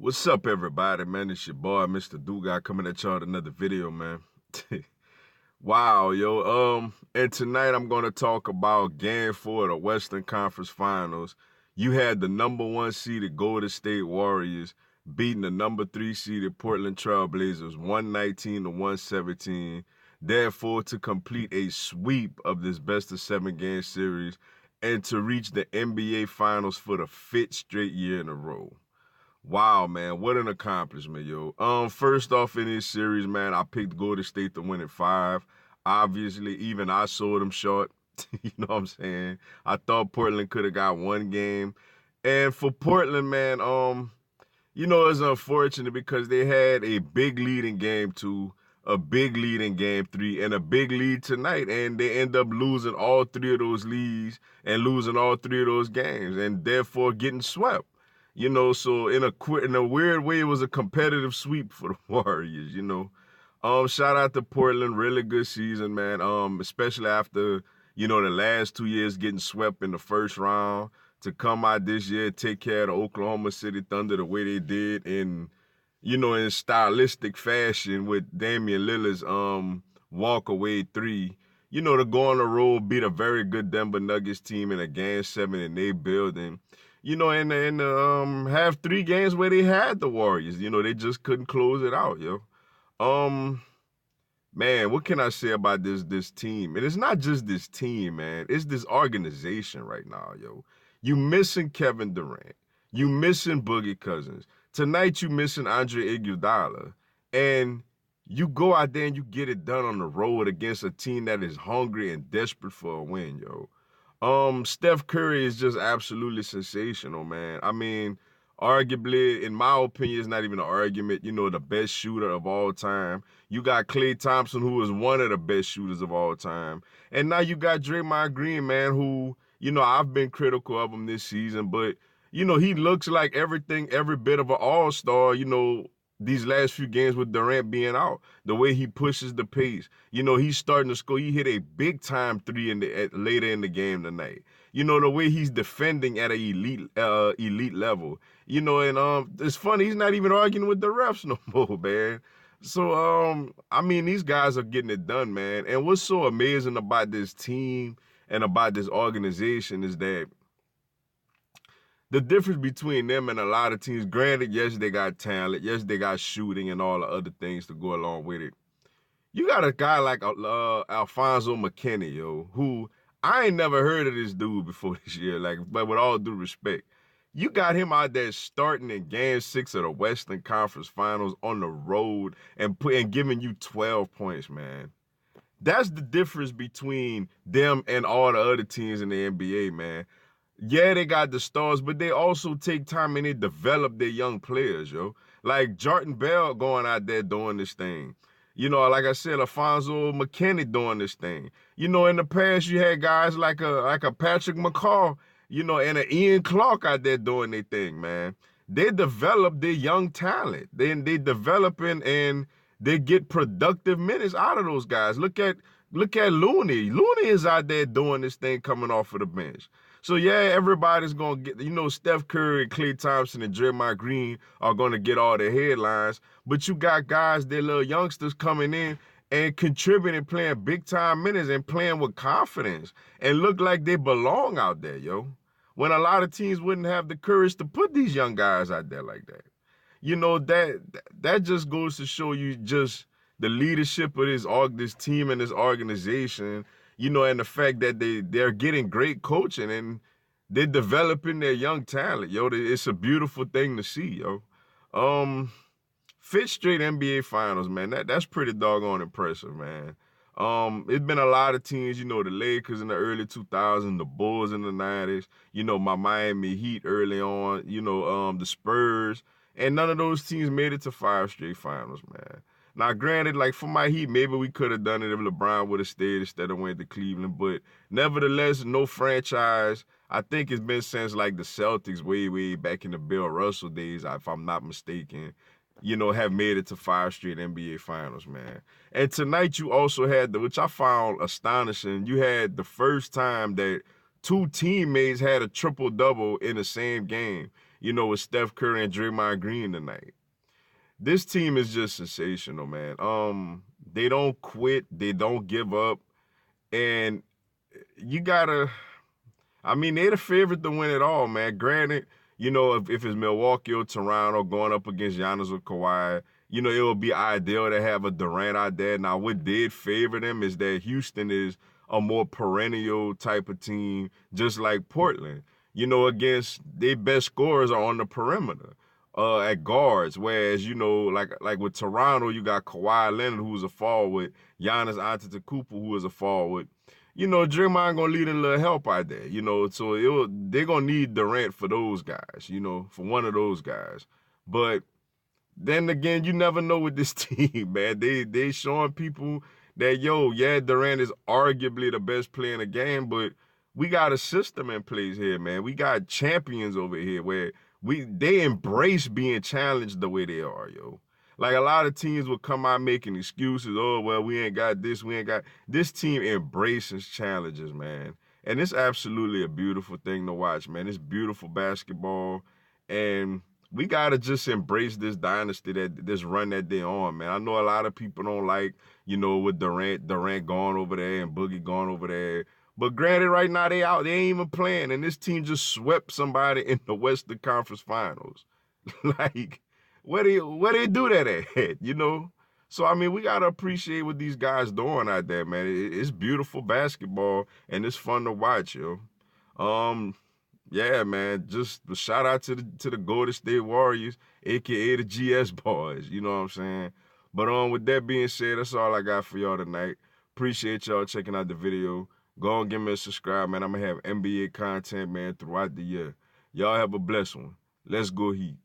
What's up, everybody, man? It's your boy, Mr. Guy, coming at y'all with another video, man. Wow, yo. And tonight I'm gonna talk about Game 4 of the Western Conference Finals. You had the number one seeded Golden State Warriors beating the number three seeded Portland Trailblazers 119 to 117. Therefore, to complete a sweep of this best of seven game series and to reach the NBA Finals for the fifth straight year in a row. Wow, man, what an accomplishment, yo. First off in this series, man, I picked Golden State to win in five. Obviously, even I sold them short. You know what I'm saying? I thought Portland could have got one game. And for Portland, man, it's unfortunate because they had a big lead in game two, a big lead in game three, and a big lead tonight. And they end up losing all three of those leads and losing all three of those games and therefore getting swept. So in a weird way, it was a competitive sweep for the Warriors. Shout out to Portland, really good season, man. Especially after, the last 2 years getting swept in the first round to come out this year, take care of the Oklahoma City Thunder the way they did in stylistic fashion with Damian Lillard's walk-away three. To go on the road, beat a very good Denver Nuggets team in a game seven in their building. And have three games where they had the Warriors. They just couldn't close it out, yo. Man, what can I say about this team? And it's not just this team, man. It's this organization right now, yo. You missing Kevin Durant. You missing Boogie Cousins. Tonight you missing Andre Iguodala. And you go out there and you get it done on the road against a team that is hungry and desperate for a win, yo. Steph Curry is just absolutely sensational, man. I mean, arguably, in my opinion, it's not even an argument, the best shooter of all time. You got Klay Thompson, who is one of the best shooters of all time. And now you got Draymond Green, man, who, I've been critical of him this season, but, he looks like every bit of an all-star, these last few games with Durant being out, the way he pushes the pace. He's starting to score. He hit a big-time three later in the game tonight. The way he's defending at an elite level. And it's funny, he's not even arguing with the refs no more, man. So, these guys are getting it done, man. And what's so amazing about this team and about this organization is that the difference between them and a lot of teams, granted, yes, they got talent. Yes, they got shooting and all the other things to go along with it. You got a guy like Alfonso McKinney, yo, who I ain't never heard of this dude before this year, but with all due respect. You got him out there starting in Game 6 of the Western Conference Finals on the road and giving you 12 points, man. That's the difference between them and all the other teams in the NBA, man. Yeah, they got the stars, but they also take time and they develop their young players, yo. Like Jordan Bell going out there doing this thing. Like I said, Alfonso McKinney doing this thing. In the past, you had guys like a Patrick McCall, and an Ian Clark out there doing their thing, man. They develop their young talent. They developing and they get productive minutes out of those guys. Look at Looney. Looney is out there doing this thing coming off of the bench. So, yeah, everybody's going to get, Steph Curry, Klay Thompson, and Draymond Green are going to get all the headlines. But you got guys, they're little youngsters coming in and contributing, playing big-time minutes and playing with confidence and look like they belong out there, yo. When a lot of teams wouldn't have the courage to put these young guys out there like that. That just goes to show you just the leadership of this team and this organization, and the fact that they're getting great coaching and they're developing their young talent, yo. It's a beautiful thing to see, yo. Fifth straight NBA Finals, man. That's pretty doggone impressive, man. It's been a lot of teams, the Lakers in the early 2000s, the Bulls in the 90s, my Miami Heat early on, the Spurs, and none of those teams made it to five straight finals, man. Now, granted, like for my Heat, maybe we could have done it if LeBron would have stayed instead of went to Cleveland. But nevertheless, no franchise. I think it's been since like the Celtics way back in the Bill Russell days, if I'm not mistaken, have made it to five straight NBA Finals, man. And tonight you also had, which I found astonishing, you had the first time that two teammates had a triple-double in the same game, you know, with Steph Curry and Draymond Green tonight. This team is just sensational, man. They don't quit, they don't give up, and you gotta. I mean, they're the favorite to win it all, man. Granted, you know, if it's Milwaukee or Toronto going up against Giannis or Kawhi, you know, it would be ideal to have a Durant out there. Now, what did favor them is that Houston is a more perennial type of team, just like Portland. You know, against their best scorers are on the perimeter, at guards. Whereas, you know, like with Toronto, you got Kawhi Leonard, who's a forward, Giannis Antetokounmpo, who is a forward. You know, Draymond gonna need a little help out there, you know, so they're gonna need Durant for those guys, you know, for one of those guys. But then again, you never know with this team, man. They showing people that, yo, yeah, Durant is arguably the best player in the game, but we got a system in place here, man. We got champions over here where they embrace being challenged the way they are, yo. Like a lot of teams will come out making excuses. Oh, well, we ain't got this, we ain't got this team embraces challenges, man. And it's absolutely a beautiful thing to watch, man. It's beautiful basketball. And we gotta just embrace this dynasty, this run that they're on, man. I know a lot of people don't like, you know, with Durant going over there and Boogie going over there. But granted, right now they ain't even playing, and this team just swept somebody in the Western Conference Finals. Like, where they do that at, you know? So I mean, we gotta appreciate what these guys doing out there, man. It's beautiful basketball and it's fun to watch, yo. Yeah, man. Just a shout out to the Golden State Warriors, aka the GS boys. You know what I'm saying? But with that being said, that's all I got for y'all tonight. Appreciate y'all checking out the video. Go and give me a subscribe, man. I'm gonna have NBA content, man, throughout the year. Y'all have a blessed one. Let's go Heat.